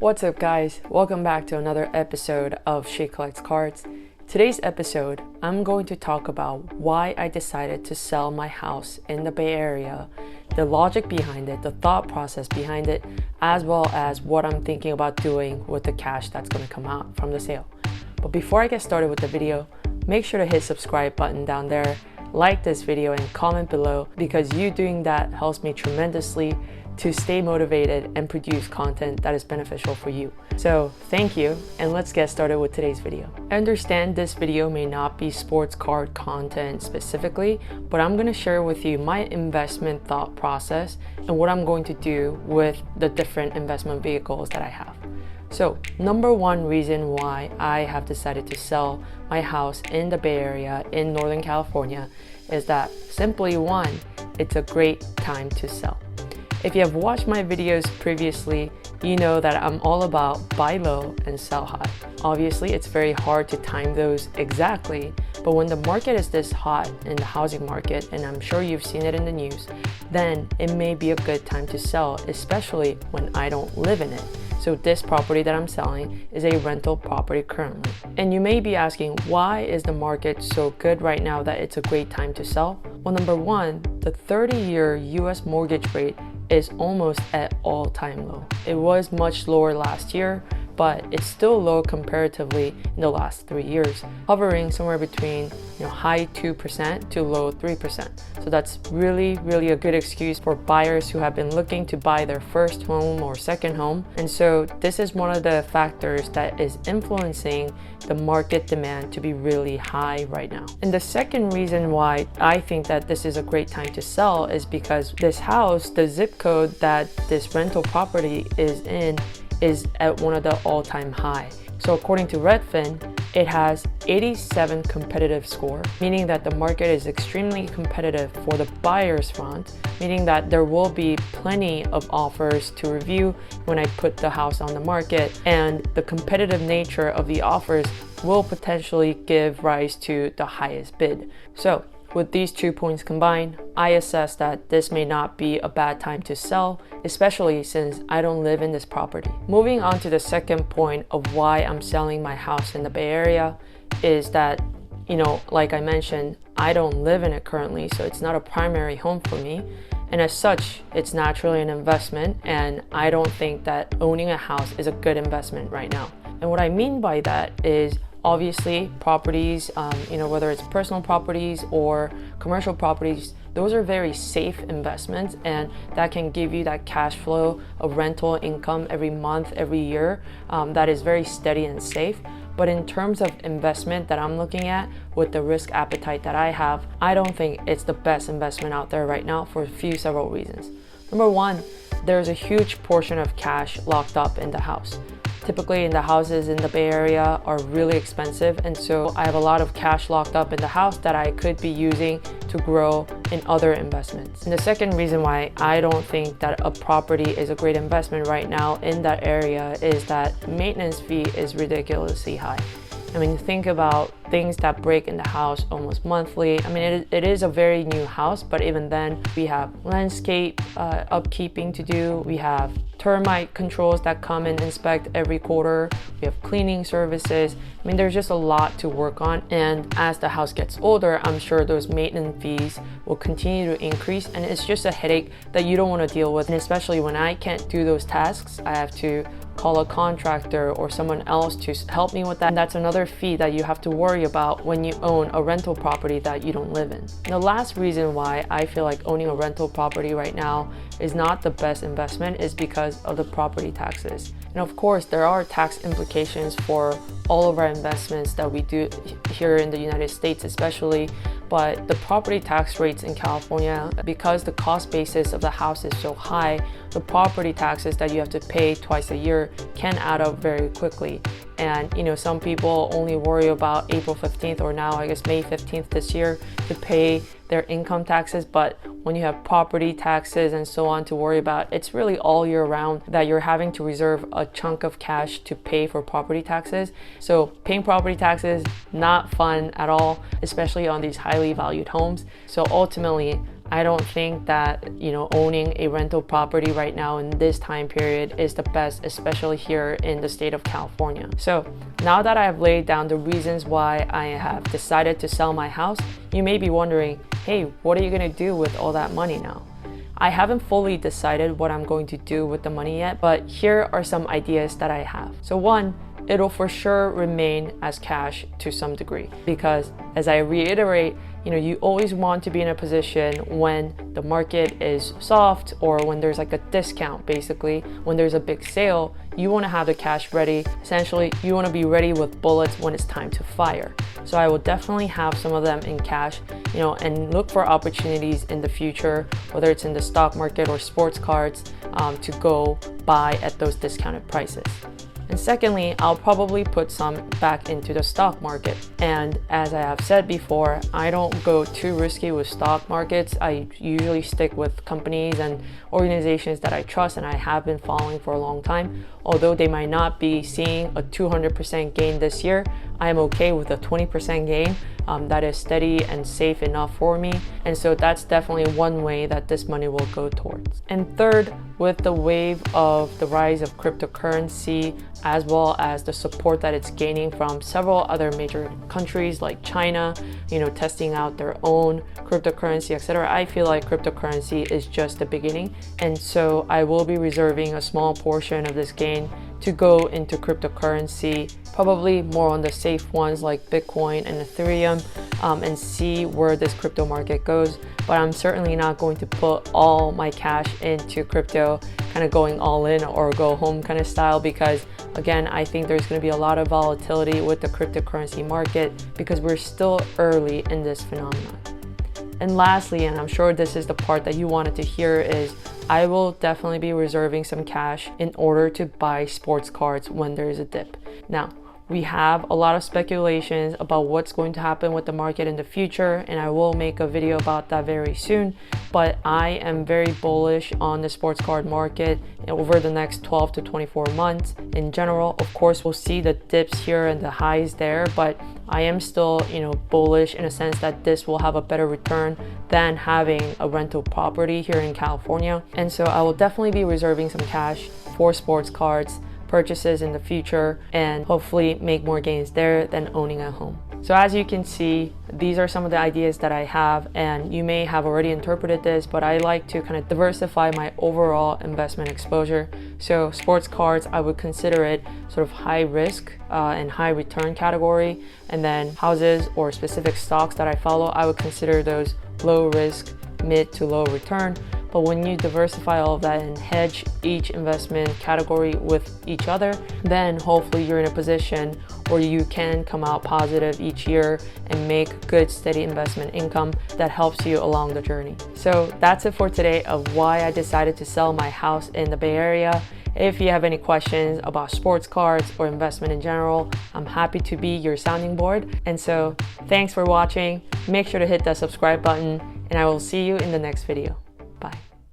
What's up guys, welcome back to another episode of She Collects Cards. Today's episode, I'm going to talk about why I decided to sell my house in the Bay Area, the logic behind it, the thought process behind it, as well as what I'm thinking about doing with the cash that's going to come out from the sale. But before I get started with the video, make sure to hit subscribe button down there, like this video and comment below because you doing that helps me tremendously to stay motivated and produce content that is beneficial for you. So thank you, and let's get started with today's video. I understand this video may not be sports card content specifically, but I'm going to share with you my investment thought process and what I'm going to do with the different investment vehicles that I have. So number one reason why I have decided to sell my house in the Bay Area in Northern California is that simply one, it's a great time to sell. If you have watched my videos previously, you know that I'm all about buy low and sell high. Obviously, it's very hard to time those exactly, but when the market is this hot in the housing market, and I'm sure you've seen it in the news, then it may be a good time to sell, especially when I don't live in it. So this property that I'm selling is a rental property currently. And you may be asking, why is the market so good right now that it's a great time to sell? Well, number one, the 30-year US mortgage rate is almost at all-time low. It was much lower last year, but it's still low comparatively in the last 3 years, hovering somewhere between high 2% to low 3%. So that's really a good excuse for buyers who have been looking to buy their first home or second home. And so this is one of the factors that is influencing the market demand to be really high right now. And the second reason why I think that this is a great time to sell is because this house, the zip code that this rental property is in, is at one of the all-time high. So according to Redfin, it has 87 competitive score, meaning that the market is extremely competitive for the buyer's front, meaning that there will be plenty of offers to review when I put the house on the market, and the competitive nature of the offers will potentially give rise to the highest bid. So with these 2 points combined, I assess that this may not be a bad time to sell, especially since I don't live in this property. Moving on to the second point of why I'm selling my house in the Bay Area is that, like I mentioned, I don't live in it currently, so it's not a primary home for me. And as such, it's naturally an investment, and I don't think that owning a house is a good investment right now. And what I mean by that is, obviously, properties, whether it's personal properties or commercial properties, those are very safe investments, and that can give you that cash flow of rental income every month, every year, that is very steady and safe. But in terms of investment that I'm looking at with the risk appetite that I have, I don't think it's the best investment out there right now for several reasons. Number one, there's a huge portion of cash locked up in the house. Typically, the houses in the Bay Area are really expensive, and so I have a lot of cash locked up in the house that I could be using to grow in other investments. And the second reason why I don't think that a property is a great investment right now in that area is that maintenance fee is ridiculously high. I mean, think about things that break in the house almost monthly. I mean, it is a very new house, but even then, we have landscape upkeeping to do. We have termite controls that come and inspect every quarter. We have cleaning services. I mean, there's just a lot to work on. And as the house gets older, I'm sure those maintenance fees will continue to increase. And it's just a headache that you don't want to deal with. And especially when I can't do those tasks, I have to call a contractor or someone else to help me with that. And that's another fee that you have to worry about when you own a rental property that you don't live in. And the last reason why I feel like owning a rental property right now is not the best investment is because of the property taxes. And of course, there are tax implications for all of our investments that we do here in the United States especially, but the property tax rates in California, because the cost basis of the house is so high, the property taxes that you have to pay twice a year can add up very quickly. And some people only worry about April 15th or now I guess May 15th this year to pay their income taxes, but when you have property taxes and so on to worry about, it's really all year round that you're having to reserve a chunk of cash to pay for property taxes. So paying property taxes, not fun at all, especially on these highly valued homes. So ultimately, I don't think that, owning a rental property right now in this time period is the best, especially here in the state of California. So now that I have laid down the reasons why I have decided to sell my house, you may be wondering, hey, what are you going to do with all that money now? I haven't fully decided what I'm going to do with the money yet, but here are some ideas that I have. So one, it'll for sure remain as cash to some degree, because as I reiterate, you always want to be in a position when the market is soft or when there's like a discount, basically when there's a big sale, you want to have the cash ready. Essentially, you want to be ready with bullets when it's time to fire. So I will definitely have some of them in cash, and look for opportunities in the future, whether it's in the stock market or sports cards, to go buy at those discounted prices. And secondly, I'll probably put some back into the stock market. And as I have said before, I don't go too risky with stock markets. I usually stick with companies and organizations that I trust and I have been following for a long time. Although they might not be seeing a 200% gain this year, I am okay with a 20% gain. That is steady and safe enough for me. And so that's definitely one way that this money will go towards. And third, with the wave of the rise of cryptocurrency, as well as the support that it's gaining from several other major countries like China, testing out their own cryptocurrency, etc. I feel like cryptocurrency is just the beginning. And so I will be reserving a small portion of this gain to go into cryptocurrency, probably more on the safe ones like Bitcoin and Ethereum, and see where this crypto market goes. But I'm certainly not going to put all my cash into crypto, kind of going all in or go home kind of style, because again, I think there's going to be a lot of volatility with the cryptocurrency market because we're still early in this phenomenon. And lastly, and I'm sure this is the part that you wanted to hear, is I will definitely be reserving some cash in order to buy sports cards when there is a dip. Now, we have a lot of speculations about what's going to happen with the market in the future, and I will make a video about that very soon. But I am very bullish on the sports card market over the next 12 to 24 months in general. Of course, we'll see the dips here and the highs there, but I am still, bullish in a sense that this will have a better return than having a rental property here in California. And so I will definitely be reserving some cash for sports cards purchases in the future and hopefully make more gains there than owning a home. So as you can see, these are some of the ideas that I have, and you may have already interpreted this, but I like to kind of diversify my overall investment exposure. So sports cards, I would consider it sort of high risk and high return category. And then houses or specific stocks that I follow, I would consider those low risk, mid to low return. But when you diversify all of that and hedge each investment category with each other, then hopefully you're in a position where you can come out positive each year and make good, steady investment income that helps you along the journey. So that's it for today of why I decided to sell my house in the Bay Area. If you have any questions about sports cards or investment in general, I'm happy to be your sounding board. And so thanks for watching. Make sure to hit that subscribe button, and I will see you in the next video.